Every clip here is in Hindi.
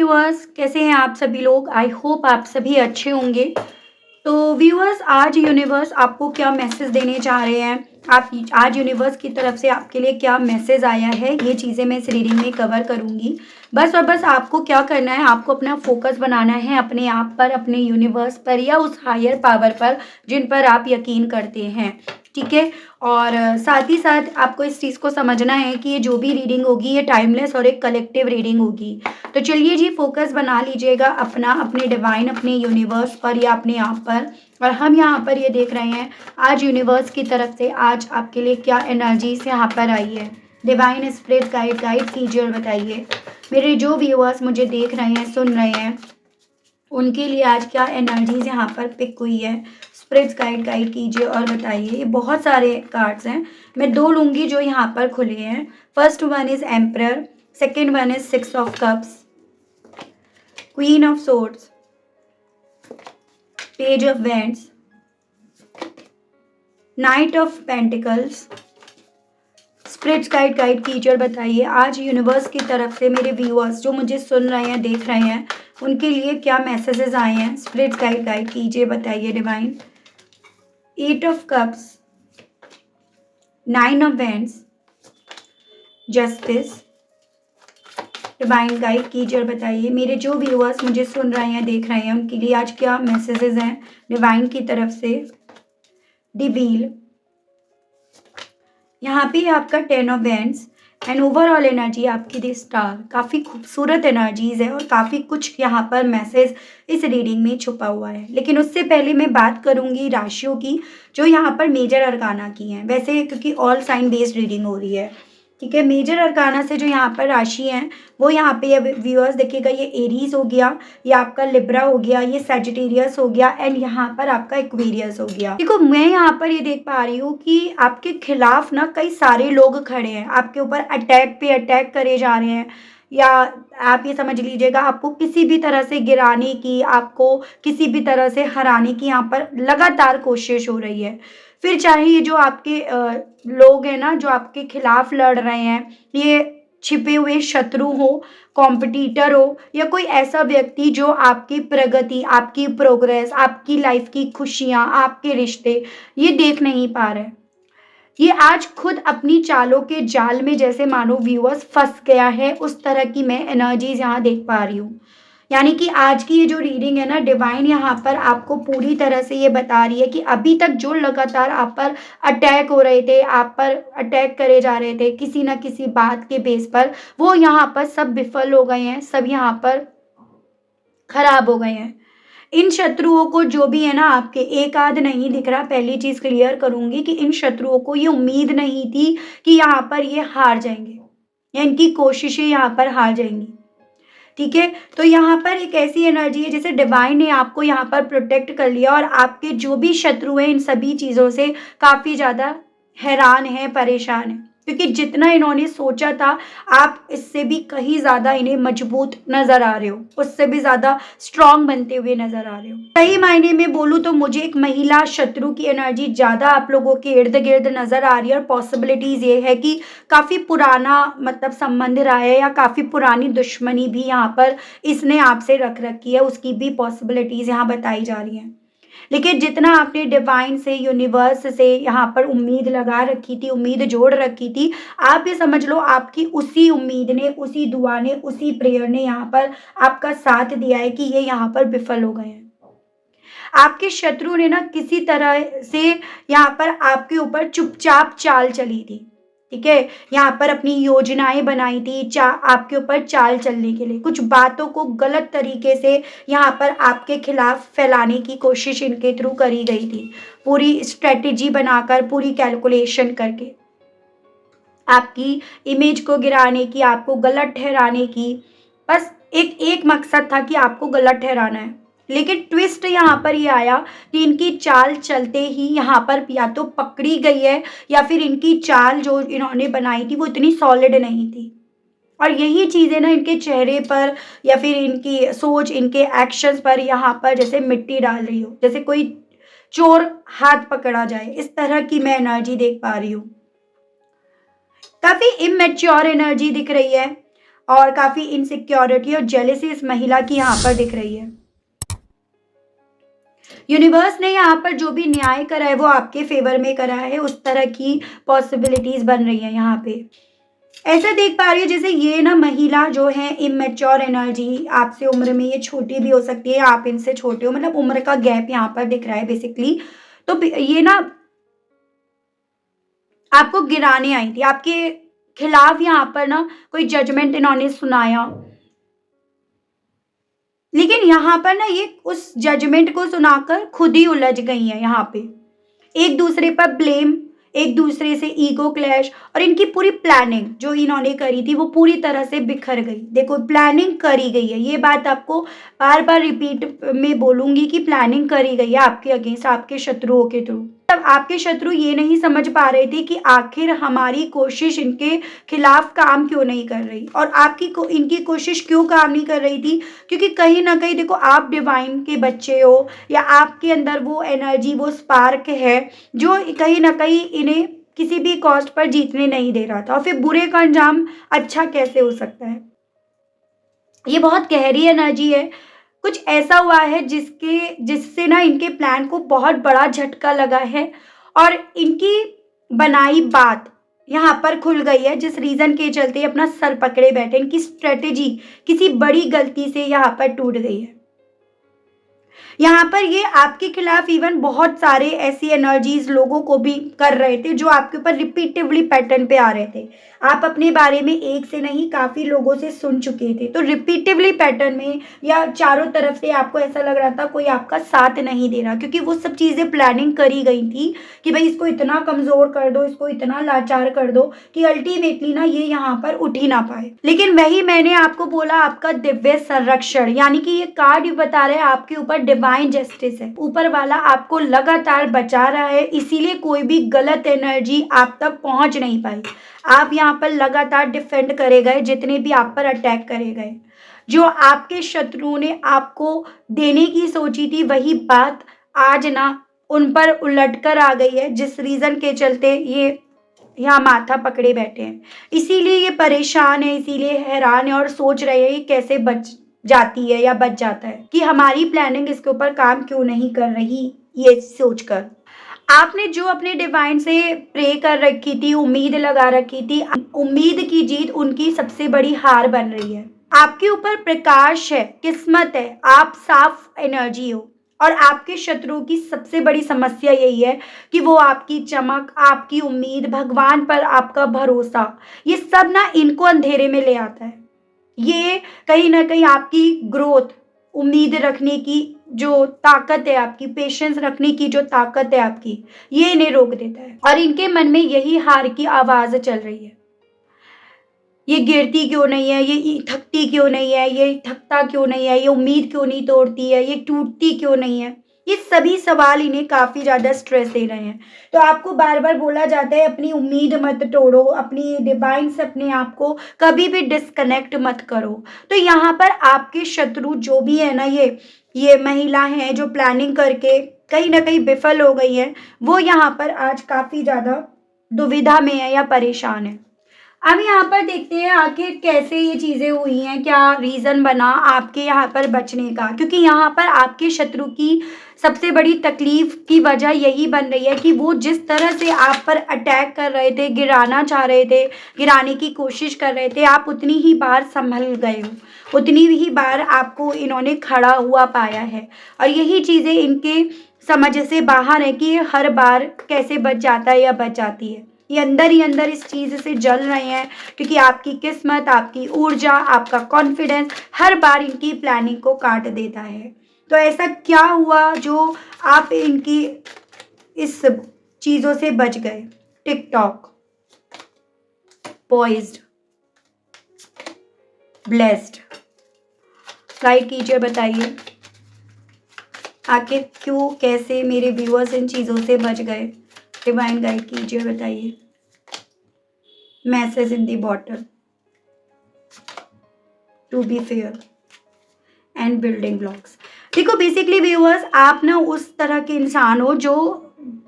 व्यूअर्स, कैसे हैं आप सभी लोग? आई होप आप सभी अच्छे होंगे। तो व्यूअर्स, आज यूनिवर्स आपको क्या मैसेज देने जा रहे हैं, आप आज यूनिवर्स की तरफ से आपके लिए क्या मैसेज आया है, ये चीज़ें मैं इस रीडिंग में कवर करूँगी। बस और बस आपको क्या करना है, आपको अपना फोकस बनाना है अपने आप पर, अपने यूनिवर्स पर या उस हायर पावर पर जिन पर आप यकीन करते हैं। ठीक है। और साथ ही साथ आपको इस चीज़ को समझना है कि ये जो भी रीडिंग होगी ये टाइमलेस और एक कलेक्टिव रीडिंग होगी। तो चलिए जी, फोकस बना लीजिएगा अपना, अपने डिवाइन, अपने यूनिवर्स पर या अपने आप पर। और हम यहाँ पर ये देख रहे हैं आज यूनिवर्स की तरफ से आज आपके लिए क्या एनर्जीज यहाँ पर आई है। डिवाइन स्पिरिट गाइड गाइड कीजिए और बताइए मेरे जो व्यूअर्स मुझे देख रहे हैं, सुन रहे हैं, उनके लिए आज क्या एनर्जीज यहाँ पर पिक हुई है। स्पिरिट्स गाइड गाइड कीजिए और बताइए। ये बहुत सारे कार्ड्स हैं, मैं दो लूँगी जो यहाँ पर खुले हैं। First one is emperor, second one is six of cups, queen of swords, page of wands, knight of pentacles. Spirits guide guide कीजिए और बताइए आज यूनिवर्स की तरफ से मेरे व्यूअर्स जो मुझे सुन रहे हैं, देख रहे हैं, उनके लिए क्या मैसेजेस आए हैं। स्पिरिट्स गाइड गाइड कीजिए, बताइए divine. Eight of cups, nine of wands, justice. Divine guide कीजिए और बताइए मेरे जो व्यूअर्स मुझे सुन रहे हैं, देख रहे हैं, उनके लिए आज क्या मैसेजेस हैं डिवाइन की तरफ से। द व्हील, यहाँ पे आपका ten of wands and overall energy आपकी द स्टार। काफ़ी खूबसूरत एनर्जीज है और काफ़ी कुछ यहाँ पर मैसेज इस रीडिंग में छुपा हुआ है। लेकिन उससे पहले मैं बात करूँगी राशियों की जो यहाँ पर मेजर अरकाना की हैं। वैसे क्योंकि ऑल साइन बेस्ड रीडिंग हो रही है, ठीक है। मेजर अरकाना से जो यहाँ पर राशि हैं वो यहाँ पे व्यूअर्स देखिएगा, ये एरीज हो गया, ये आपका लिब्रा हो गया, ये सैजिटेरियस हो गया एंड यहाँ पर आपका एक्वेरियस हो गया। देखो मैं यहाँ पर ये देख पा रही हूँ कि आपके खिलाफ ना कई सारे लोग खड़े हैं, आपके ऊपर अटैक पे अटैक करे जा रहे हैं, या आप ये समझ लीजिएगा आपको किसी भी तरह से गिराने की, आपको किसी भी तरह से हराने की यहाँ पर लगातार कोशिश हो रही है। फिर चाहे ये जो आपके लोग हैं ना, जो आपके खिलाफ लड़ रहे हैं, ये छिपे हुए शत्रु हो, कॉम्पिटिटर हो, या कोई ऐसा व्यक्ति जो आपकी प्रगति, आपकी प्रोग्रेस, आपकी लाइफ की खुशियाँ, आपके रिश्ते ये देख नहीं पा रहे। ये आज खुद अपनी चालों के जाल में जैसे मानो व्यूअर्स फंस गया है, उस तरह की मैं एनर्जीज यहाँ देख पा रही हूँ। यानी कि आज की ये जो रीडिंग है ना, डिवाइन यहाँ पर आपको पूरी तरह से ये बता रही है कि अभी तक जो लगातार आप पर अटैक हो रहे थे, आप पर अटैक करे जा रहे थे किसी ना किसी बात के बेस पर, वो यहाँ पर सब विफल हो गए हैं, सब यहाँ पर खराब हो गए हैं। इन शत्रुओं को जो भी है ना, आपके एक आध नहीं दिख रहा। पहली चीज क्लियर करूंगी कि इन शत्रुओं को ये उम्मीद नहीं थी कि यहाँ पर ये हार जाएंगे या इनकी कोशिशें यहाँ पर हार जाएंगी, ठीक है। तो यहाँ पर एक ऐसी एनर्जी है जैसे डिवाइन ने आपको यहाँ पर प्रोटेक्ट कर लिया और आपके जो भी शत्रु हैं इन सभी चीज़ों से काफ़ी ज़्यादा हैरान हैं, परेशान हैं, क्योंकि जितना इन्होंने सोचा था आप इससे भी कहीं ज़्यादा इन्हें मजबूत नज़र आ रहे हो, उससे भी ज़्यादा स्ट्रांग बनते हुए नज़र आ रहे हो। सही मायने में बोलूँ तो मुझे एक महिला शत्रु की एनर्जी ज़्यादा आप लोगों के इर्द गिर्द नज़र आ रही है और पॉसिबिलिटीज़ ये है कि काफ़ी पुराना मतलब संबंध रहा है या काफ़ी पुरानी दुश्मनी भी यहाँ पर इसने आपसे रख रखी है, उसकी भी पॉसिबिलिटीज़ यहाँ बताई जा रही हैं। लेकिन जितना आपने डिवाइन से, यूनिवर्स से यहाँ पर उम्मीद लगा रखी थी, उम्मीद जोड़ रखी थी, आप ये समझ लो आपकी उसी उम्मीद ने, उसी दुआ ने, उसी प्रेयर ने यहाँ पर आपका साथ दिया है कि ये यहाँ पर विफल हो गए हैं। आपके शत्रु ने ना किसी तरह से यहाँ पर आपके ऊपर चुपचाप चाल चली थी, ठीक है। यहाँ पर अपनी योजनाएं बनाई थी आपके ऊपर चाल चलने के लिए, कुछ बातों को गलत तरीके से यहाँ पर आपके खिलाफ फैलाने की कोशिश इनके थ्रू करी गई थी, पूरी स्ट्रेटेजी बनाकर, पूरी कैलकुलेशन करके आपकी इमेज को गिराने की, आपको गलत ठहराने की। बस एक एक मकसद था कि आपको गलत ठहराना है। लेकिन ट्विस्ट यहाँ पर ये आया कि इनकी चाल चलते ही यहाँ पर या तो पकड़ी गई है या फिर इनकी चाल जो इन्होंने बनाई थी वो इतनी सॉलिड नहीं थी। और यही चीज़ें ना इनके चेहरे पर या फिर इनकी सोच, इनके एक्शंस पर यहाँ पर जैसे मिट्टी डाल रही हो, जैसे कोई चोर हाथ पकड़ा जाए, इस तरह की मैं एनर्जी देख पा रही हूँ। काफ़ी इमेच्योर एनर्जी दिख रही है। और काफ़ी इनसिक्योरिटी और जेलेसी इस महिला की यहाँ पर दिख रही है। यूनिवर्स ने यहाँ पर जो भी न्याय करा है वो आपके फेवर में करा है, उस तरह की पॉसिबिलिटीज बन रही है यहाँ पे। ऐसा देख पा रही हूँ जैसे ये ना महिला जो है इमेच्योर एनर्जी, आपसे उम्र में ये छोटी भी हो सकती है, आप इनसे छोटे हो, मतलब उम्र का गैप यहाँ पर दिख रहा है बेसिकली। तो ये ना आपको गिराने आई थी, आपके खिलाफ यहाँ पर ना कोई जजमेंट इन्होंने सुनाया, लेकिन यहाँ पर ना ये उस जजमेंट को सुनाकर खुद ही उलझ गई है यहाँ पे। एक दूसरे पर ब्लेम, एक दूसरे से ईगो क्लैश, और इनकी पूरी प्लानिंग जो इन्होंने करी थी वो पूरी तरह से बिखर गई। देखो प्लानिंग करी गई है, ये बात आपको बार बार रिपीट में बोलूंगी कि प्लानिंग करी गई है आपके अगेंस्ट, आपके शत्रुओं के थ्रू। तब आपके शत्रु ये नहीं समझ पा रहे थे कि आखिर हमारी कोशिश इनके खिलाफ काम क्यों नहीं कर रही, और इनकी कोशिश क्यों काम नहीं कर रही थी, क्योंकि कहीं ना कहीं देखो आप डिवाइन के बच्चे हो, या आपके अंदर वो एनर्जी, वो स्पार्क है जो कहीं ना कहीं इन्हें किसी भी कॉस्ट पर जीतने नहीं दे रहा था। और फिर बुरे का अंजाम अच्छा कैसे हो सकता है। ये बहुत गहरी एनर्जी है। कुछ ऐसा हुआ है जिससे ना इनके प्लान को बहुत बड़ा झटका लगा है, और इनकी बनाई बात यहाँ पर खुल गई है, जिस रीजन के चलते ये अपना सर पकड़े बैठे। इनकी स्ट्रेटेजी किसी बड़ी गलती से यहाँ पर टूट गई है। यहाँ पर ये आपके खिलाफ इवन बहुत सारे ऐसी एनर्जीज लोगों को भी कर रहे थे जो आपके ऊपर रिपीटिवली पैटर्न पे आ रहे थे। आप अपने बारे में एक से नहीं काफी लोगों से सुन चुके थे, तो रिपीटिवली पैटर्न में या चारों तरफ से आपको ऐसा लग रहा था कोई आपका साथ नहीं दे रहा, क्योंकि वो सब चीजें प्लानिंग करी गई थी कि भाई इसको इतना कमजोर कर दो, इसको इतना लाचार कर दो कि अल्टीमेटली ना ये यहाँ पर उठ ही ना पाए। लेकिन वही मैंने आपको बोला, आपका दिव्य संरक्षण, यानी कि ये कार्ड बता रहे हैं आपके ऊपर डिवाइन जस्टिस है। ऊपर वाला आपको लगातार बचा रहा है, इसीलिए कोई भी गलत एनर्जी आप तक पहुंच नहीं पाई। आप यहाँ पर लगातार डिफेंड करे गए, जितने भी आप पर अटैक करे गए। जो आपके शत्रुओं ने आपको देने की सोची थी वही बात आज ना उन पर उलट कर आ गई है, जिस रीजन के चलते ये यहाँ माथा पकड़े बैठे हैं। इसीलिए ये परेशान है, इसीलिए हैरान है और सोच रहे हैं ये कैसे बच जाती है या बच जाता है, कि हमारी प्लानिंग इसके ऊपर काम क्यों नहीं कर रही, ये सोचकर। आपने जो अपने डिवाइन से प्रे कर रखी थी, उम्मीद लगा रखी थी, उम्मीद की जीत उनकी सबसे बड़ी हार बन रही है। आपके ऊपर प्रकाश है, किस्मत है, आप साफ एनर्जी हो, और आपके शत्रु की सबसे बड़ी समस्या यही है कि वो आपकी चमक, आपकी उम्मीद, भगवान पर आपका भरोसा, ये सब ना इनको अंधेरे में ले आता है। ये कहीं ना कहीं आपकी ग्रोथ, उम्मीद रखने की जो ताकत है आपकी, पेशेंस रखने की जो ताकत है आपकी, ये इन्हें रोक देता है। और इनके मन में यही हार की आवाज चल रही है। ये गिरती क्यों नहीं है, ये थकती क्यों नहीं है, ये थकता क्यों नहीं है, ये उम्मीद क्यों नहीं तोड़ती है, ये टूटती क्यों नहीं है। ये सभी सवाल इन्हें काफी ज्यादा स्ट्रेस दे रहे हैं। तो आपको बार बार बोला जाता है अपनी उम्मीद मत तोड़ो, अपनी डिवाइन से अपने आप को कभी भी डिस्कनेक्ट मत करो। तो यहाँ पर आपके शत्रु जो भी है ना, ये महिला है जो प्लानिंग करके कहीं ना कहीं विफल हो गई है, वो यहाँ पर आज काफी ज्यादा दुविधा में है या परेशान है। अब यहाँ पर देखते हैं आखिर कैसे ये चीजें हुई हैं, क्या रीजन बना आपके यहाँ पर बचने का, क्योंकि यहाँ पर आपके शत्रु की सबसे बड़ी तकलीफ की वजह यही बन रही है कि वो जिस तरह से आप पर अटैक कर रहे थे, गिराना चाह रहे थे, गिराने की कोशिश कर रहे थे, आप उतनी ही बार संभल गए हो, उतनी ही बार आपको इन्होंने खड़ा हुआ पाया है। और यही चीजें इनके समझ से बाहर है कि ये हर बार कैसे बच जाता है या बच जाती है। ये अंदर ही अंदर इस चीज से जल रहे हैं, क्योंकि आपकी किस्मत, आपकी ऊर्जा, आपका कॉन्फिडेंस हर बार इनकी प्लानिंग को काट देता है। तो ऐसा क्या हुआ जो आप इनकी इस चीजों से बच गए। टिकटॉक, पॉइज्ड, ब्लेस्ड, गाइड कीजिए, बताइए आखिर क्यों, कैसे मेरे व्यूअर्स इन चीजों से बच गए। डिवाइन गाइड कीजिए, बताइए। Message in the bottle, to be fair and building blocks. देखो बेसिकली व्यूअर्स, आप ना उस तरह के इंसान हो जो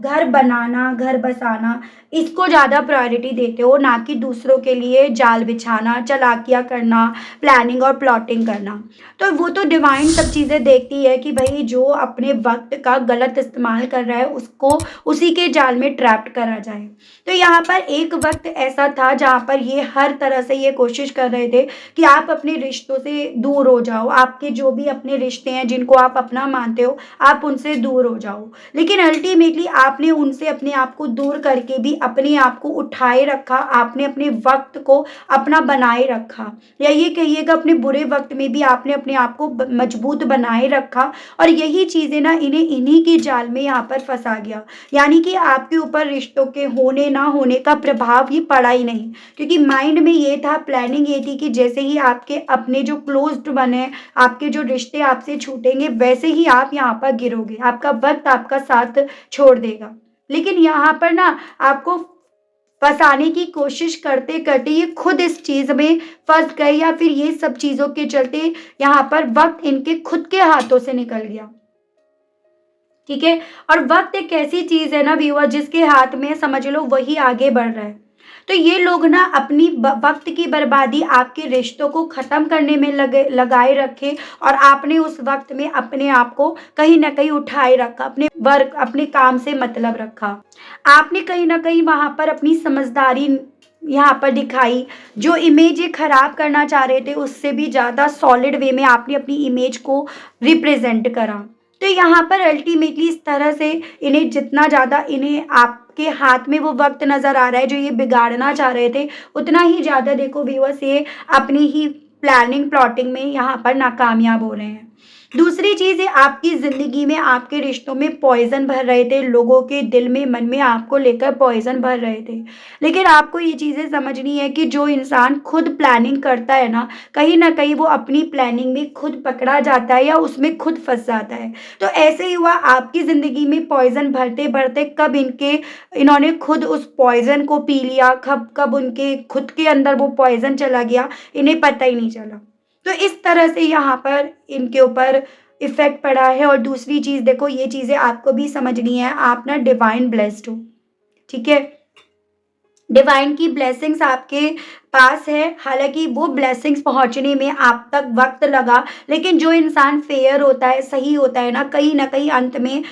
घर बनाना, घर बसाना इसको ज़्यादा प्रायोरिटी देते हो, ना कि दूसरों के लिए जाल बिछाना, चालाकियाँ करना, प्लानिंग और प्लॉटिंग करना। तो वो तो डिवाइन सब चीज़ें देखती है कि भई जो अपने वक़्त का गलत इस्तेमाल कर रहा है, उसको उसी के जाल में ट्रैप्ड करा जाए। तो यहाँ पर एक वक़्त ऐसा था जहाँ पर ये हर तरह से ये कोशिश कर रहे थे कि आप अपने रिश्तों से दूर हो जाओ, आपके जो भी अपने रिश्ते हैं जिनको आप अपना मानते हो, आप उनसे दूर हो जाओ। लेकिन अल्टीमेटली आपने उनसे अपने आप को दूर करके भी अपने आप को उठाए रखा, आपने अपने वक़्त को अपना बनाए रखा, या ये कहिएगा अपने बुरे वक़्त में भी आपने अपने आप को ब मजबूत बनाए रखा, और यही चीज़ें ना इन्हें इन्हीं की जाल में यहाँ पर फँसा गया। यानी कि आपके ऊपर रिश्तों के होने ना होने का प्रभाव ही पड़ा ही नहीं, क्योंकि माइंड में ये था, प्लानिंग ये थी कि जैसे ही आपके अपने जो क्लोज़्ड वन है, आपके जो रिश्ते आपसे छूटेंगे, वैसे ही आप यहाँ पर गिरोगे, आपका वक़्त आपका साथ छोड़ देगा। लेकिन यहाँ पर ना आपको फँसाने की कोशिश करते-करते ये खुद इस चीज़ में फँस गए, या फिर ये सब चीज़ों के चलते यहाँ पर वक़्त इनके खुद के हाथों से निकल गया। ठीक है? और वक़्त एक ऐसी चीज़ है ना व्यूअर, जिसके हाथ में समझ लो वही आगे बढ़ रहा है। तो ये लोग ना अपनी वक़्त की बर्बादी आपके रिश्तों को ख़त्म करने में लगाए रखे, और आपने उस वक़्त में अपने आप को कहीं न कहीं उठाए रखा, अपने वर्क अपने काम से मतलब रखा। आपने कहीं न कहीं वहाँ पर अपनी समझदारी यहाँ पर दिखाई, जो इमेज ये खराब करना चाह रहे थे उससे भी ज़्यादा सॉलिड वे में आपने अपनी इमेज को रिप्रेज़ेंट करा। तो यहाँ पर अल्टीमेटली इस तरह से इन्हें जितना ज़्यादा इन्हें आपके हाथ में वो वक़्त नज़र आ रहा है जो ये बिगाड़ना चाह रहे थे, उतना ही ज़्यादा देखो व्यूअर्स ये अपनी ही प्लानिंग प्लॉटिंग में यहाँ पर नाकामयाब हो रहे हैं। दूसरी चीज़ है, आपकी ज़िंदगी में आपके रिश्तों में पॉइज़न भर रहे थे, लोगों के दिल में मन में आपको लेकर पॉइज़न भर रहे थे। लेकिन आपको ये चीज़ें समझनी है कि जो इंसान खुद प्लानिंग करता है ना, कहीं न कहीं वो अपनी प्लानिंग में खुद पकड़ा जाता है या उसमें खुद फँस जाता है। तो ऐसे ही हुआ आपकी ज़िंदगी में पॉइज़न भरते-भरते कब इन्होंने खुद उस पॉइज़न को पी लिया, कब कब उनके खुद के अंदर वो पॉइज़न चला गया, इन्हें पता ही नहीं चला। तो इस तरह से यहाँ पर इनके ऊपर इफ़ेक्ट पड़ा है। और दूसरी चीज़ देखो, ये चीज़ें आपको भी समझनी है, आप ना डिवाइन ब्लेस्ड हो, ठीक है? डिवाइन की ब्लेसिंग्स आपके पास है, हालाँकि वो ब्लेसिंग्स पहुँचने में आप तक वक़्त लगा, लेकिन जो इंसान फेयर होता है, सही होता है ना, कहीं न कहीं अंत में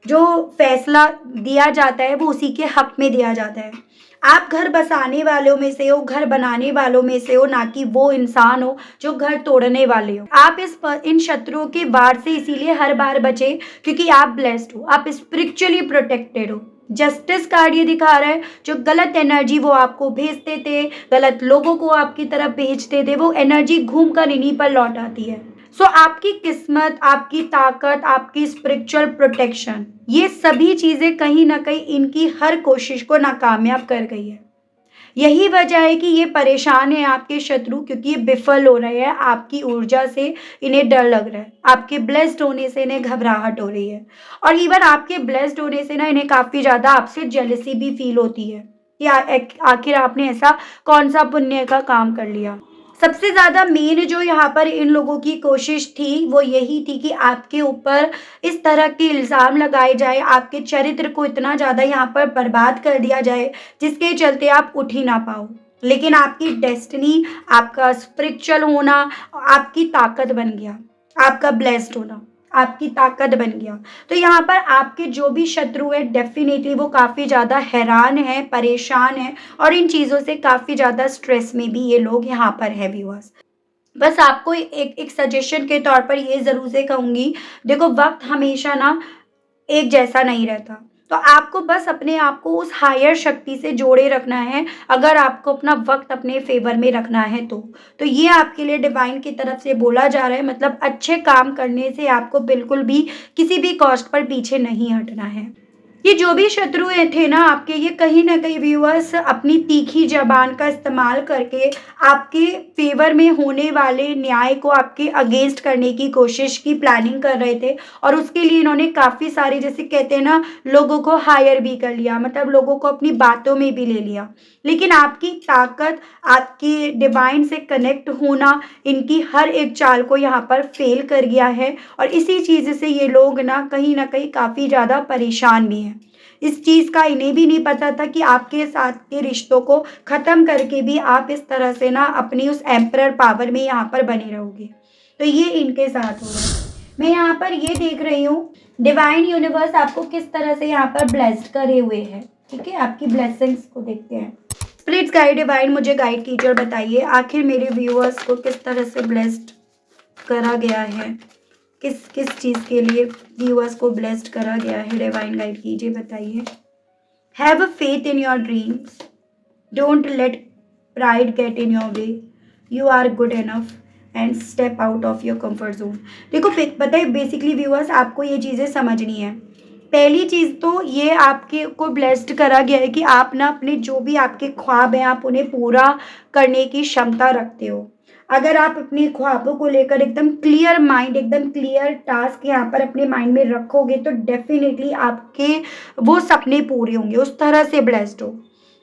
जो फ़ैसला दिया जाता है, वो उसी के हक़ में दिया जाता है। आप घर बसाने वालों में से हो, घर बनाने वालों में से हो, ना कि वो इंसान हो जो घर तोड़ने वाले हो। आप इन शत्रुओं के वार से इसीलिए हर बार बचे, क्योंकि आप ब्लेस्ड हो, आप स्पिरिचुअली प्रोटेक्टेड हो। जस्टिस कार्ड ये दिखा रहा है, जो गलत एनर्जी वो आपको भेजते थे, गलत लोगों को आपकी तरफ भेजते थे, वो एनर्जी घूम कर इन्हीं पर लौट आती है। सो आपकी किस्मत, आपकी ताकत, आपकी स्पिरिचुअल प्रोटेक्शन, ये सभी चीज़ें कहीं न कहीं इनकी हर कोशिश को नाकामयाब कर गई है। यही वजह है कि ये परेशान है आपके शत्रु, क्योंकि ये विफल हो रहे हैं आपकी ऊर्जा से, इन्हें डर लग रहा है। आपके ब्लेस्ड होने से इन्हें घबराहट हो रही है, और इवन आपके ब्लेस्ड होने से ना इन्हें काफ़ी ज़्यादा आपसे जेलसी भी फ़ील होती है कि आखिर आपने ऐसा कौन-सा पुण्य का काम कर लिया। सबसे ज़्यादा मेन जो यहाँ पर इन लोगों की कोशिश थी, वो यही थी कि आपके ऊपर इस तरह के इल्ज़ाम लगाए जाएँ, आपके चरित्र को इतना ज़्यादा यहाँ पर बर्बाद कर दिया जाए, जिसके चलते आप उठ ही ना पाओ। लेकिन आपकी डेस्टिनी, आपका स्पिरिचुअल होना, आपकी ताकत बन गया, आपका ब्लेस्ड होना आपकी ताकत बन गया। तो यहाँ पर आपके जो भी शत्रु हैं, डेफ़िनेटली वो काफ़ी ज़्यादा हैरान हैं, परेशान हैं, और इन चीज़ों से काफ़ी ज़्यादा स्ट्रेस में भी ये लोग यहाँ पर हैं व्यूअर्स। बस आपको एक एक सजेशन के तौर पर ये ज़रूर से कहूँगी, देखो वक़्त हमेशा ना एक जैसा नहीं रहता। तो आपको बस अपने आप को उस हायर शक्ति से जोड़े रखना है, अगर आपको अपना वक़्त अपने फ़ेवर में रखना है तो। तो ये आपके लिए डिवाइन की तरफ से बोला जा रहा है, मतलब अच्छे काम करने से आपको बिल्कुल भी किसी भी कॉस्ट पर पीछे नहीं हटना है। ये जो भी शत्रु थे ना आपके, ये कहीं न कहीं व्यूअर्स अपनी तीखी ज़बान का इस्तेमाल करके आपके फ़ेवर में होने वाले न्याय को आपके अगेंस्ट करने की कोशिश की प्लानिंग कर रहे थे, और उसके लिए इन्होंने काफ़ी सारे, जैसे कहते हैं ना, लोगों को हायर भी कर लिया, मतलब लोगों को अपनी बातों में भी ले लिया। लेकिन आपकी ताकत, आपके डिवाइन से कनेक्ट होना इनकी हर एक चाल को यहाँ पर फ़ेल कर गया है, और इसी चीज़ से ये लोग ना कहीं न कहीं काफ़ी ज़्यादा परेशान भी हैं। इस चीज़ का इन्हें भी नहीं पता था कि आपके साथ के रिश्तों को ख़त्म करके भी आप इस तरह से ना अपनी उस एम्परर पावर में यहाँ पर बने रहोगे। तो ये इनके साथ हो रहा है। मैं यहाँ पर ये देख रही हूँ डिवाइन यूनिवर्स आपको किस तरह से यहाँ पर ब्लेस्ड करे हुए है। ठीक है, आपकी ब्लेसिंग्स को देखते हैं। स्पिरिट्स गाइड डिवाइन मुझे गाइड कीजिए और बताइए आखिर मेरे व्यूअर्स को किस तरह से ब्लेस्ड करा गया है, किस किस चीज़ के लिए व्यूअर्स को ब्लेस्ड करा गया है। डिवाइन गाइड कीजिए, बताइए। Have a faith in your dreams, don't let pride get in your way, you are good enough and step out of your comfort zone. देखो पता है बेसिकली व्यूअर्स आपको ये चीज़ें समझनी है। पहली चीज़ तो ये आपके को ब्लेस्ड करा गया है कि आप ना अपने जो भी आपके ख्वाब हैं आप उन्हें पूरा करने की क्षमता रखते हो। अगर आप अपने ख्वाबों को लेकर एकदम क्लियर माइंड, एकदम क्लियर टास्क यहाँ पर अपने माइंड में रखोगे तो डेफिनेटली आपके वो सपने पूरे होंगे। उस तरह से ब्लेस्ड हो।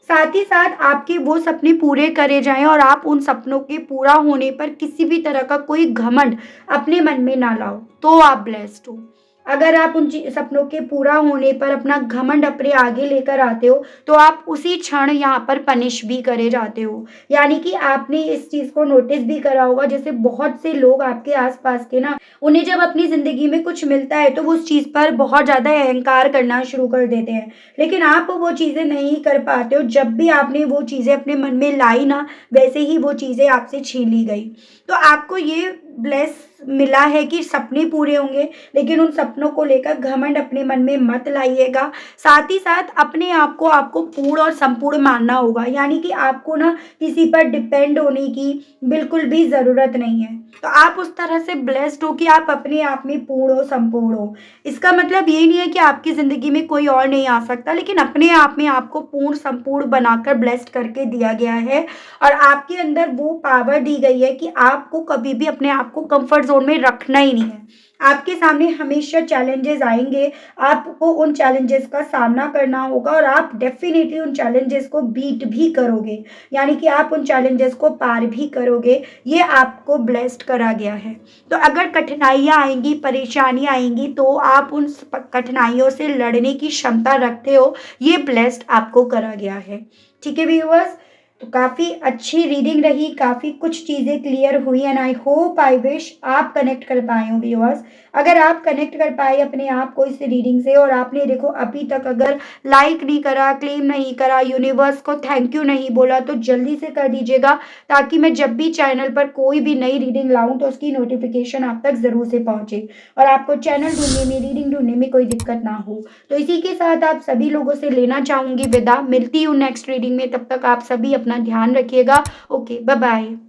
साथ ही साथ आपके वो सपने पूरे करे जाएं और आप उन सपनों के पूरा होने पर किसी भी तरह का कोई घमंड अपने मन में ना लाओ, तो आप ब्लेस्ड हो। अगर आप उन सपनों के पूरा होने पर अपना घमंड अपने आगे लेकर आते हो तो आप उसी क्षण यहाँ पर पनिश भी करे जाते हो। यानी कि आपने इस चीज़ को नोटिस भी करा होगा, जैसे बहुत से लोग आपके आसपास के ना, उन्हें जब अपनी ज़िंदगी में कुछ मिलता है तो वो उस चीज़ पर बहुत ज़्यादा अहंकार करना शुरू कर देते हैं, लेकिन आप वो चीज़ें नहीं कर पाते हो। जब भी आपने वो चीज़ें अपने मन में लाई ना, वैसे ही वो चीज़ें आपसे छीन ली गई। तो आपको ये ब्लेस मिला है कि सपने पूरे होंगे, लेकिन उन सपनों को लेकर घमंड अपने मन में मत लाइएगा। साथ ही साथ अपने आप को आपको पूर्ण और संपूर्ण मानना होगा, यानी कि आपको ना किसी पर डिपेंड होने की बिल्कुल भी ज़रूरत नहीं है। तो आप उस तरह से ब्लेस्ड हो कि आप अपने आप में पूर्ण हो, संपूर्ण हो। इसका मतलब ये नहीं है कि आपकी ज़िंदगी में कोई और नहीं आ सकता, लेकिन अपने आप में आपको पूर्ण संपूर्ण बनाकर ब्लेस्ड करके दिया गया है और आपके अंदर वो पावर दी गई है कि आपको कभी भी अपने आप को कंफर्ट जोन में रखना ही नहीं है। आपके सामने हमेशा चैलेंजेस आएंगे, आपको उन चैलेंजेस का सामना करना होगा और आप डेफिनेटली उन चैलेंजेस को बीट भी करोगे, यानी कि आप उन चैलेंजेस को पार भी करोगे। ये आपको ब्लेस्ड करा गया है। तो अगर कठिनाइयाँ आएंगी, परेशानी आएंगी, तो आप उन कठिनाइयों से लड़ने की क्षमता रखते हो, ये ब्लेस्ड आपको करा गया है। ठीक है व्यूअर्स, तो काफ़ी अच्छी रीडिंग रही, काफ़ी कुछ चीज़ें क्लियर हुई and I hope I wish आप कनेक्ट कर पाए हो व्यूअर्स। अगर आप कनेक्ट कर पाए अपने आप को इस रीडिंग से और आपने देखो अभी तक अगर लाइक नहीं करा, क्लेम नहीं करा, यूनिवर्स को थैंक यू नहीं बोला, तो जल्दी से कर दीजिएगा, ताकि मैं जब भी चैनल पर कोई भी नई रीडिंग लाऊं तो उसकी नोटिफिकेशन आप तक ज़रूर से पहुंचे और आपको चैनल ढूंढने में, रीडिंग ढूंढने में कोई दिक्कत ना हो। तो इसी के साथ आप सभी लोगों से लेना चाहूँगी विदा। मिलती हूँ नेक्स्ट रीडिंग में, तब तक आप सभी अपना ध्यान रखिएगा। Okay, bye bye.